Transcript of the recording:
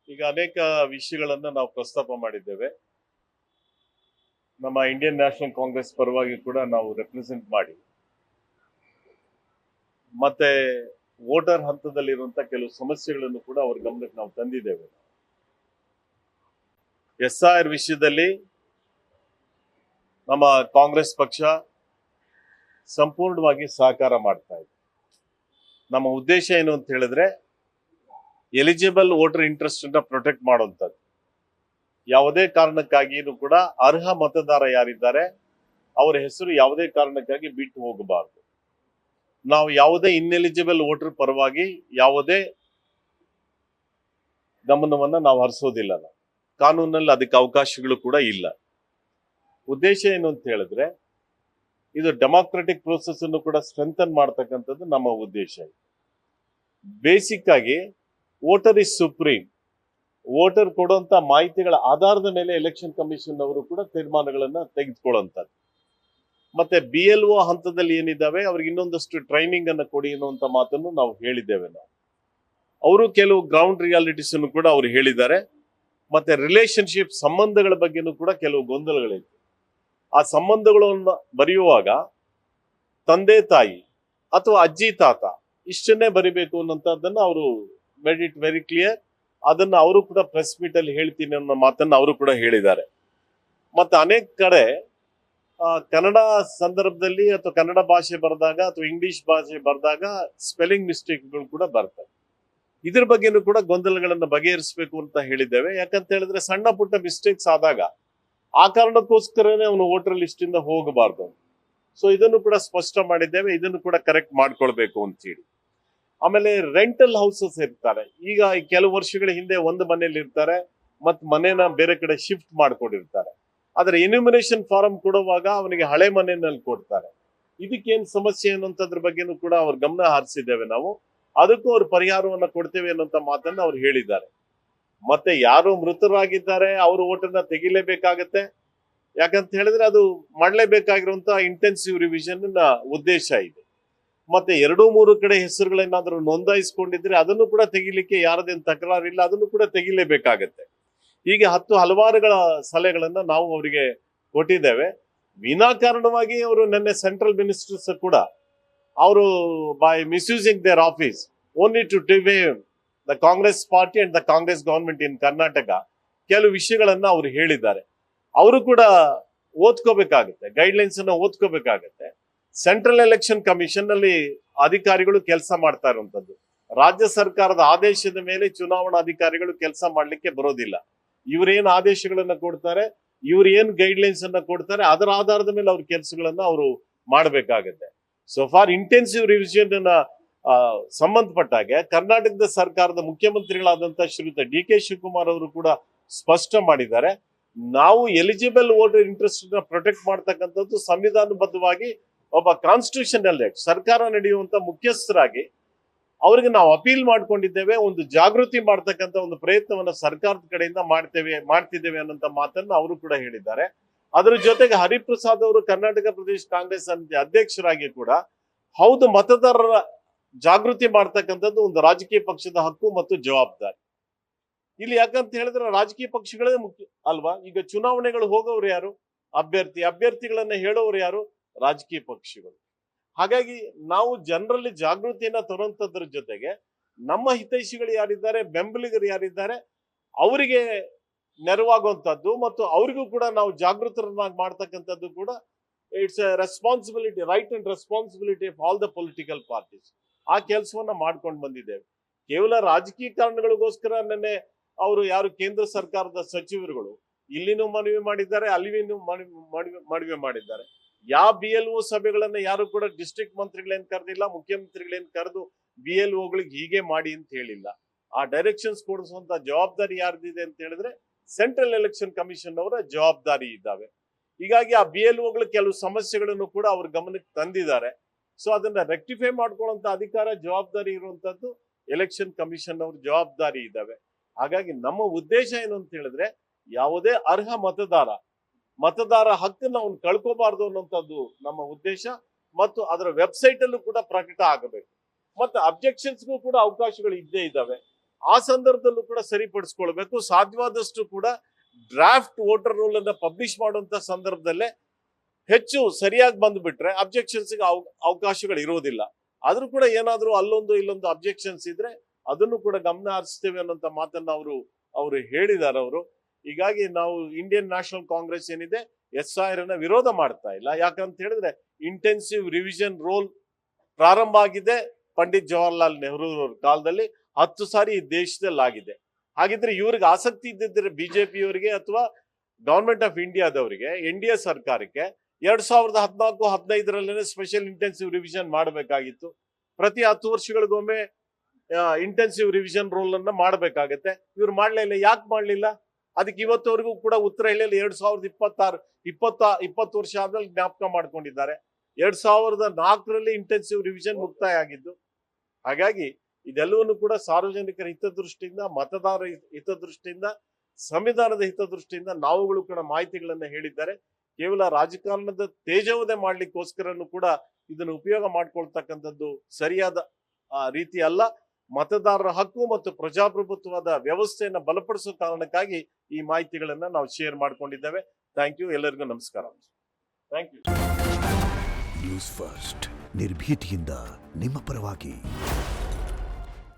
ಈಗ ಅನೇಕ ವಿಷಯಗಳನ್ನ ನಾವು ಪ್ರಸ್ತಾಪ ಮಾಡಿದ್ದೇವೆ. ನಮ್ಮ ಇಂಡಿಯನ್ ನ್ಯಾಷನಲ್ ಕಾಂಗ್ರೆಸ್ ಪರವಾಗಿ ಕೂಡ ನಾವು ರೆಪ್ರೆಸೆಂಟ್ ಮಾಡಿ ಮತ್ತೆ ವೋಟರ್ ಹಂತದಲ್ಲಿರುವಂತ ಕೆಲವು ಸಮಸ್ಯೆಗಳನ್ನು ಕೂಡ ಅವ್ರ ಗಮನಕ್ಕೆ ನಾವು ತಂದಿದ್ದೇವೆ. SIR ವಿಷಯದಲ್ಲಿ ನಮ್ಮ ಕಾಂಗ್ರೆಸ್ ಪಕ್ಷ ಸಂಪೂರ್ಣವಾಗಿ ಸಹಕಾರ ಮಾಡ್ತಾ ಇದೆ. ನಮ್ಮ ಉದ್ದೇಶ ಏನು ಅಂತ ಹೇಳಿದ್ರೆ ಎಲಿಜಿಬಲ್ ವೋಟರ್ ಇಂಟ್ರೆಸ್ಟ್ ಅನ್ನ ಪ್ರೊಟೆಕ್ಟ್ ಮಾಡುವಂಥದ್ದು. ಯಾವುದೇ ಕಾರಣಕ್ಕಾಗಿಯೂ ಕೂಡ ಅರ್ಹ ಮತದಾರ ಯಾರಿದ್ದಾರೆ ಅವರ ಹೆಸರು ಯಾವುದೇ ಕಾರಣಕ್ಕಾಗಿ ಬಿಟ್ಟು ಹೋಗಬಾರದು. ನಾವು ಯಾವುದೇ ಇನ್ಎಲಿಜಿಬಲ್ ವೋಟರ್ ಪರವಾಗಿ ಯಾವುದೇ ಗಮನವನ್ನ ನಾವು ಹರಿಸೋದಿಲ್ಲ. ಕಾನೂನಲ್ಲಿ ಅದಕ್ಕೆ ಅವಕಾಶಗಳು ಕೂಡ ಇಲ್ಲ. ಉದ್ದೇಶ ಏನು ಅಂತ ಹೇಳಿದ್ರೆ ಇದು ಡೆಮಾಕ್ರೆಟಿಕ್ ಪ್ರೋಸೆಸ್ ಅನ್ನು ಕೂಡ ಸ್ಟ್ರೆಂಥನ್ ಮಾಡ್ತಕ್ಕಂಥದ್ದು ನಮ್ಮ ಉದ್ದೇಶ. ಬೇಸಿಕ್ ಆಗಿ ವೋಟರ್ ಇಸ್ ಸುಪ್ರೀಂ. ವೋಟರ್ ಕೊಡುವಂತ ಮಾಹಿತಿಗಳ ಆಧಾರದ ಮೇಲೆ ಎಲೆಕ್ಷನ್ ಕಮಿಷನ್ ಅವರು ಕೂಡ ತೀರ್ಮಾನಗಳನ್ನ ತೆಗೆದುಕೊಳ್ಳುವಂಥದ್ದು. ಮತ್ತೆ BLO ಹಂತದಲ್ಲಿ ಏನಿದ್ದಾವೆ ಅವ್ರಿಗೆ ಇನ್ನೊಂದಷ್ಟು ಟ್ರೈನಿಂಗ್ ಅನ್ನು ಕೊಡಿ ಅನ್ನುವಂತ ಮಾತನ್ನು ನಾವು ಹೇಳಿದ್ದೇವೆ. ಅವರು ಕೆಲವು ಗ್ರೌಂಡ್ ರಿಯಾಲಿಟೀಸ್ ಅನ್ನು ಕೂಡ ಅವರು ಹೇಳಿದ್ದಾರೆ. ಮತ್ತೆ ರಿಲೇಶನ್ಶಿಪ್ ಸಂಬಂಧಗಳ ಬಗ್ಗೆನೂ ಕೂಡ ಕೆಲವು ಗೊಂದಲಗಳಿವೆ. ಆ ಸಂಬಂಧಗಳನ್ನು ಬರೆಯುವಾಗ ತಂದೆ ತಾಯಿ ಅಥವಾ ಅಜ್ಜಿ ತಾತ ಇಷ್ಟನ್ನೇ ಬರಿಬೇಕು ಅನ್ನೋಂಥದ್ದನ್ನ ಅವರು ಮೇಡ್ ಇಟ್ ವೆರಿ ಕ್ಲಿಯರ್. ಅದನ್ನ ಅವರು ಕೂಡ ಪ್ರೆಸ್ ಮೀಟ್ ಅಲ್ಲಿ ಹೇಳ್ತೀನಿ ಅನ್ನೋ ಮಾತನ್ನ ಅವರು ಕೂಡ ಹೇಳಿದ್ದಾರೆ. ಮತ್ತೆ ಅನೇಕ ಕಡೆ ಕನ್ನಡ ಸಂದರ್ಭದಲ್ಲಿ ಅಥವಾ ಕನ್ನಡ ಭಾಷೆ ಬರೆದಾಗ ಅಥವಾ ಇಂಗ್ಲಿಷ್ ಭಾಷೆ ಬರೆದಾಗ ಸ್ಪೆಲ್ಲಿಂಗ್ ಮಿಸ್ಟೇಕ್ಗಳು ಕೂಡ ಬರ್ತವೆ. ಇದ್ರ ಬಗ್ಗೆನೂ ಕೂಡ ಗೊಂದಲಗಳನ್ನ ಬಗೆಹರಿಸಬೇಕು ಅಂತ ಹೇಳಿದ್ದೇವೆ. ಯಾಕಂತ ಹೇಳಿದ್ರೆ ಸಣ್ಣ ಪುಟ್ಟ ಮಿಸ್ಟೇಕ್ಸ್ ಆದಾಗ ಆ ಕಾರಣಕ್ಕೋಸ್ಕರನೇ ಅವನು ವೋಟರ್ ಲಿಸ್ಟ್ ಇಂದ ಹೋಗಬಾರ್ದು. ಸೊ ಇದನ್ನು ಕೂಡ ಸ್ಪಷ್ಟ ಮಾಡಿದ್ದೇವೆ. ಇದನ್ನು ಕೂಡ ಕರೆಕ್ಟ್ ಮಾಡ್ಕೊಳ್ಬೇಕು ಅಂತ ಹೇಳಿ. ಆಮೇಲೆ ರೆಂಟಲ್ ಹೌಸಸ್ ಇರ್ತಾರೆ. ಈಗ ಕೆಲವು ವರ್ಷಗಳ ಹಿಂದೆ ಒಂದು ಮನೆಯಲ್ಲಿ ಇರ್ತಾರೆ ಮತ್ ಮನೇನ ಬೇರೆ ಕಡೆ ಶಿಫ್ಟ್ ಮಾಡ್ಕೊಂಡಿರ್ತಾರೆ. ಆದ್ರೆ ಎನ್ಯುಮರೇಷನ್ ಫಾರಂ ಕೊಡುವಾಗ ಅವನಿಗೆ ಹಳೆ ಮನೆಯಲ್ಲಿ ಕೊಡ್ತಾರೆ. ಇದಕ್ಕೇನ್ ಸಮಸ್ಯೆ ಅನ್ನೋಂಥದ್ರ ಬಗ್ಗೆನೂ ಕೂಡ ಅವ್ರ ಗಮನ ಹರಿಸಿದ್ದೇವೆ ನಾವು. ಅದಕ್ಕೂ ಅವ್ರು ಪರಿಹಾರವನ್ನ ಕೊಡ್ತೇವೆ ಅನ್ನೋಂಥ ಮಾತನ್ನ ಅವ್ರು ಹೇಳಿದ್ದಾರೆ. ಮತ್ತೆ ಯಾರು ಮೃತರಾಗಿದ್ದಾರೆ ಅವರು ವೋಟರ್ನ ತೆಗಿಲೇಬೇಕಾಗತ್ತೆ. ಯಾಕಂತ ಹೇಳಿದ್ರೆ ಅದು ಮಾಡ್ಲೇಬೇಕಾಗಿರುವಂತ ಇಂಟೆನ್ಸಿವ್ ರಿವಿಷನ್ ಉದ್ದೇಶ ಇದೆ. ಮತ್ತೆ 2-3 ಕಡೆ ಹೆಸರುಗಳೇನಾದ್ರೂ ನೋಂದಾಯಿಸಿಕೊಂಡಿದ್ರೆ ಅದನ್ನು ಕೂಡ ತೆಗಿಲಿಕ್ಕೆ ಯಾರದೇನು ತಕರಾರಿಲ್ಲ, ಅದನ್ನು ಕೂಡ ತೆಗಿಲೇಬೇಕಾಗತ್ತೆ. ಹೀಗೆ ಹಲವಾರುಗಳ ಸಲಹೆಗಳನ್ನ ನಾವು ಅವರಿಗೆ ಕೊಟ್ಟಿದ್ದೇವೆ. ವಿನಾಕಾರಣವಾಗಿ ಅವರು ನಿನ್ನೆ ಸೆಂಟ್ರಲ್ ಮಿನಿಸ್ಟರ್ಸ್ ಕೂಡ ಅವರು by misusing their office only to defame the Congress party and the Congress government in Karnataka ಕೆಲವು ವಿಷಯಗಳನ್ನ ಅವರು ಹೇಳಿದ್ದಾರೆ. ಅವರು ಕೂಡ ಓದ್ಕೋಬೇಕಾಗುತ್ತೆ, ಗೈಡ್ಲೈನ್ಸ್ ಅನ್ನ ಓದ್ಕೋಬೇಕಾಗತ್ತೆ. ಸೆಂಟ್ರಲ್ ಎಲೆಕ್ಷನ್ ಕಮಿಷನ್ ಅಲ್ಲಿ ಅಧಿಕಾರಿಗಳು ಕೆಲಸ ಮಾಡ್ತಾ ಇರುವಂತದ್ದು. ರಾಜ್ಯ ಸರ್ಕಾರದ ಆದೇಶದ ಮೇಲೆ ಚುನಾವಣಾ ಅಧಿಕಾರಿಗಳು ಕೆಲಸ ಮಾಡ್ಲಿಕ್ಕೆ ಬರೋದಿಲ್ಲ. ಇವ್ರೇನ್ ಆದೇಶಗಳನ್ನ ಕೊಡ್ತಾರೆ, ಇವ್ರು ಏನ್ ಗೈಡ್ಲೈನ್ಸ್ ಅನ್ನ ಕೊಡ್ತಾರೆ, ಅದರ ಆಧಾರದ ಮೇಲೆ ಅವ್ರ ಕೆಲಸಗಳನ್ನ ಅವರು ಮಾಡ್ಬೇಕಾಗತ್ತೆ. ಸೊ ಫಾರ್ ಇಂಟೆನ್ಸಿವ್ ರಿವಿಷನ್ ಸಂಬಂಧಪಟ್ಟಾಗೆ ಕರ್ನಾಟಕದ ಸರ್ಕಾರದ ಮುಖ್ಯಮಂತ್ರಿಗಳಾದಂತ ಶ್ರೀಯುತ DK ಶಿವಕುಮಾರ್ ಅವರು ಕೂಡ ಸ್ಪಷ್ಟ ಮಾಡಿದ್ದಾರೆ. ನಾವು ಎಲಿಜಿಬಲ್ ವೋಟರ್ ಇಂಟ್ರೆಸ್ಟ್ ನ ಪ್ರೊಟೆಕ್ಟ್ ಮಾಡ್ತಕ್ಕಂಥದ್ದು ಸಂವಿಧಾನಬದ್ಧವಾಗಿ ಒಬ್ಬ ಕಾನ್ಸ್ಟಿಟ್ಯೂಷನಲ್ ಸರ್ಕಾರ ನಡೆಯುವಂತ ಮುಖ್ಯಸ್ಥರಾಗಿ ಅವರಿಗೆ ನಾವು ಅಪೀಲ್ ಮಾಡ್ಕೊಂಡಿದ್ದೇವೆ. ಒಂದು ಜಾಗೃತಿ ಮಾಡ್ತಕ್ಕಂಥ ಒಂದು ಪ್ರಯತ್ನವನ್ನ ಸರ್ಕಾರದ ಕಡೆಯಿಂದ ಮಾಡ್ತಿದ್ದೇವೆ ಅನ್ನೋಂಥ ಮಾತನ್ನ ಅವರು ಕೂಡ ಹೇಳಿದ್ದಾರೆ. ಅದರ ಜೊತೆಗೆ ಹರಿಪ್ರಸಾದ್ ಅವರು ಕರ್ನಾಟಕ ಪ್ರದೇಶ ಕಾಂಗ್ರೆಸ್ ಸಮಿತಿ ಅಧ್ಯಕ್ಷರಾಗಿ ಕೂಡ ಹೌದು ಮತದಾರರ ಜಾಗೃತಿ ಮಾಡ್ತಕ್ಕಂಥದ್ದು ಒಂದು ರಾಜಕೀಯ ಪಕ್ಷದ ಹಕ್ಕು ಮತ್ತು ಜವಾಬ್ದಾರಿ. ಇಲ್ಲಿ ಯಾಕಂತ ಹೇಳಿದ್ರೆ ರಾಜಕೀಯ ಪಕ್ಷಗಳೇ ಮುಖ್ಯ ಅಲ್ವಾ. ಈಗ ಚುನಾವಣೆಗಳು ಹೋಗೋರು ಯಾರು? ಅಭ್ಯರ್ಥಿಗಳನ್ನ ಹೇಳೋರು ಯಾರು? ರಾಜಕೀಯ ಪಕ್ಷಗಳು. ಹಾಗಾಗಿ ನಾವು ಜನರಲ್ಲಿ ಜಾಗೃತಿಯನ್ನ ತರುವಂತದ್ರ ಜೊತೆಗೆ ನಮ್ಮ ಹಿತೈಷಿಗಳು ಯಾರಿದ್ದಾರೆ, ಬೆಂಬಲಿಗರು ಯಾರಿದ್ದಾರೆ ಅವರಿಗೆ ನೆರವಾಗುವಂತದ್ದು ಮತ್ತು ಅವರಿಗೂ ಕೂಡ ನಾವು ಜಾಗೃತರನ್ನಾಗಿ ಮಾಡ್ತಕ್ಕಂಥದ್ದು ಕೂಡ it's A responsibility, right and responsibility of all the political parties. ಆ ಕೆಲಸವನ್ನ ಮಾಡ್ಕೊಂಡು ಬಂದಿದ್ದೇವೆ. ಕೇವಲ ರಾಜಕೀಯ ಕಾರಣಗಳಿಗೋಸ್ಕರ ನೆನ್ನೆ ಅವರು ಯಾರು ಕೇಂದ್ರ ಸರ್ಕಾರದ ಸಚಿವರುಗಳು ಇಲ್ಲಿನೂ ಮನವಿ ಮಾಡಿದ್ದಾರೆ, ಅಲ್ಲಿನೂ ಮನವಿ ಮಾಡಿದ್ದಾರೆ. ಯಾವ BLO ಸಭೆಗಳನ್ನ ಯಾರು ಕೂಡ ಡಿಸ್ಟ್ರಿಕ್ಟ್ ಮಂತ್ರಿಗಳೇನ್ ಕರೆದಿಲ್ಲ, ಮುಖ್ಯಮಂತ್ರಿಗಳೇನ್ ಕರೆದು BLOಗಳಿಗೆ ಹೀಗೆ ಮಾಡಿ ಅಂತ ಹೇಳಿಲ್ಲ. ಆ ಡೈರೆಕ್ಷನ್ಸ್ ಕೊಡಿಸುವಂತ ಜವಾಬ್ದಾರಿ ಯಾರ್ದಿದೆ ಅಂತ ಹೇಳಿದ್ರೆ ಸೆಂಟ್ರಲ್ ಎಲೆಕ್ಷನ್ ಕಮಿಷನ್ ಅವರ ಜವಾಬ್ದಾರಿ ಇದ್ದಾವೆ. ಹೀಗಾಗಿ ಆ BLOಗಳು ಕೆಲವು ಸಮಸ್ಯೆಗಳನ್ನು ಕೂಡ ಅವ್ರ ಗಮನಕ್ಕೆ ತಂದಿದ್ದಾರೆ. ಸೊ ಅದನ್ನ ರೆಕ್ಟಿಫೈ ಮಾಡ್ಕೊಳ್ಳುವಂತ ಅಧಿಕಾರ ಜವಾಬ್ದಾರಿ ಇರುವಂತದ್ದು ಎಲೆಕ್ಷನ್ ಕಮಿಷನ್ ಅವ್ರ ಜವಾಬ್ದಾರಿ ಇದ್ದಾವೆ. ಹಾಗಾಗಿ ನಮ್ಮ ಉದ್ದೇಶ ಏನು ಅಂತ ಹೇಳಿದ್ರೆ ಯಾವುದೇ ಅರ್ಹ ಮತದಾರ ಹಕ್ಕನ್ನು ಅವ್ನು ಕಳ್ಕೋಬಾರ್ದು ಅನ್ನೋಂಥದ್ದು ನಮ್ಮ ಉದ್ದೇಶ. ಮತ್ತು ಅದರ ವೆಬ್ಸೈಟ್ ಅಲ್ಲೂ ಕೂಡ ಪ್ರಕಟ ಆಗಬೇಕು. ಮತ್ತೆ ಅಬ್ಜೆಕ್ಷನ್ಸ್ಗೂ ಕೂಡ ಅವಕಾಶಗಳು ಇದ್ದೇ ಇದ್ದಾವೆ. ಆ ಸಂದರ್ಭದಲ್ಲೂ ಕೂಡ ಸರಿಪಡಿಸ್ಕೊಳ್ಬೇಕು. ಸಾಧ್ಯವಾದಷ್ಟು ಕೂಡ ಡ್ರಾಫ್ಟ್ ವೋಟರ್ ರೋಲ್ ಅನ್ನ ಪಬ್ಲಿಷ್ ಮಾಡುವಂತ ಸಂದರ್ಭದಲ್ಲೇ ಹೆಚ್ಚು ಸರಿಯಾಗಿ ಬಂದ್ಬಿಟ್ರೆ ಅಬ್ಜೆಕ್ಷನ್ಸ್ಗೆ ಅವಕಾಶಗಳು ಇರೋದಿಲ್ಲ. ಆದ್ರೂ ಕೂಡ ಏನಾದ್ರೂ ಅಲ್ಲೊಂದು ಇಲ್ಲೊಂದು ಅಬ್ಜೆಕ್ಷನ್ಸ್ ಇದ್ರೆ ಅದನ್ನು ಕೂಡ ಗಮನ ಹರಿಸ್ತೇವೆ ಅನ್ನೋಂಥ ಮಾತನ್ನ ಅವರು ಹೇಳಿದ್ದಾರೆ ಅವರು. ಹೀಗಾಗಿ ನಾವು ಇಂಡಿಯನ್ ನ್ಯಾಷನಲ್ ಕಾಂಗ್ರೆಸ್ ಏನಿದೆ SIR ಅನ್ನ ವಿರೋಧ ಮಾಡ್ತಾ ಇಲ್ಲ. ಯಾಕಂತ ಹೇಳಿದ್ರೆ ಇಂಟೆನ್ಸಿವ್ ರಿವಿಷನ್ ರೋಲ್ ಪ್ರಾರಂಭ ಆಗಿದೆ ಪಂಡಿತ್ ಜವಾಹರ್ಲಾಲ್ ನೆಹರು ಅವ್ರ ಕಾಲದಲ್ಲಿ, 10 ಸಾರಿ ಈ ದೇಶದಲ್ಲಿ ಆಗಿದೆ. ಹಾಗಿದ್ರೆ ಇವ್ರಿಗೆ ಆಸಕ್ತಿ ಇದ್ದಿದ್ರೆ ಬಿಜೆಪಿಯವರಿಗೆ ಅಥವಾ ಗವರ್ಮೆಂಟ್ ಆಫ್ ಇಂಡಿಯಾದವರಿಗೆ, NDA ಸರ್ಕಾರಕ್ಕೆ 2014-15 ಸ್ಪೆಷಲ್ ಇಂಟೆನ್ಸಿವ್ ರಿವಿಷನ್ ಮಾಡಬೇಕಾಗಿತ್ತು. ಪ್ರತಿ 10 ವರ್ಷಗಳಿಗೊಮ್ಮೆ ಇಂಟೆನ್ಸಿವ್ ರಿವಿಷನ್ ರೋಲ್ ಅನ್ನ ಮಾಡಬೇಕಾಗತ್ತೆ. ಇವ್ರು ಮಾಡ್ಲಿಲ್ಲ. ಯಾಕೆ ಮಾಡ್ಲಿಲ್ಲ? ಅದಕ್ಕೆ ಇವತ್ತವರೆಗೂ ಕೂಡ ಉತ್ತರ ಹೇಳಲಿ. 2020 ವರ್ಷ ಆದ್ಮೇಲೆ ಜ್ಞಾಪಕ ಮಾಡ್ಕೊಂಡಿದ್ದಾರೆ. 2004ರಲ್ಲಿ ಇಂಟೆನ್ಸಿವ್ ರಿವಿಷನ್ ಮುಕ್ತಾಯ ಆಗಿದ್ದು. ಹಾಗಾಗಿ ಇದೆಲ್ಲವನ್ನು ಕೂಡ ಸಾರ್ವಜನಿಕರ ಹಿತದೃಷ್ಟಿಯಿಂದ, ಮತದಾರರ ಹಿತದೃಷ್ಟಿಯಿಂದ, ಸಂವಿಧಾನದ ಹಿತದೃಷ್ಟಿಯಿಂದ ನಾವುಗಳು ಕೂಡ ಮಾಹಿತಿಗಳನ್ನ ಹೇಳಿದ್ದಾರೆ. ಕೇವಲ ರಾಜಕಾರಣದ ತೇಜೋವಧೆ ಮಾಡ್ಲಿಕ್ಕೋಸ್ಕರನು ಕೂಡ ಇದನ್ನು ಉಪಯೋಗ ಮಾಡ್ಕೊಳ್ತಕ್ಕಂಥದ್ದು ಸರಿಯಾದ ರೀತಿ ಅಲ್ಲ. ಮತದಾರರ ಹಕ್ಕು ಮತ್ತು ಪ್ರಜಾಪ್ರಭುತ್ವದ ವ್ಯವಸ್ಥೆಯನ್ನು ಬಲಪಡಿಸೋ ಕಾರಣಕ್ಕಾಗಿ ಈ ಮಾಹಿತಿಗಳನ್ನ ನಾವು ಶೇರ್ ಮಾಡ್ಕೊಂಡಿದ್ದೇವೆ. Thank you. ಎಲ್ಲರಿಗೂ ನಮಸ್ಕಾರ. Thank you. ನ್ಯೂಸ್ ಫಸ್ಟ್, ನಿರ್ಭೀತಿಯಿಂದ ನಿಮ್ಮ ಪರವಾಗಿ.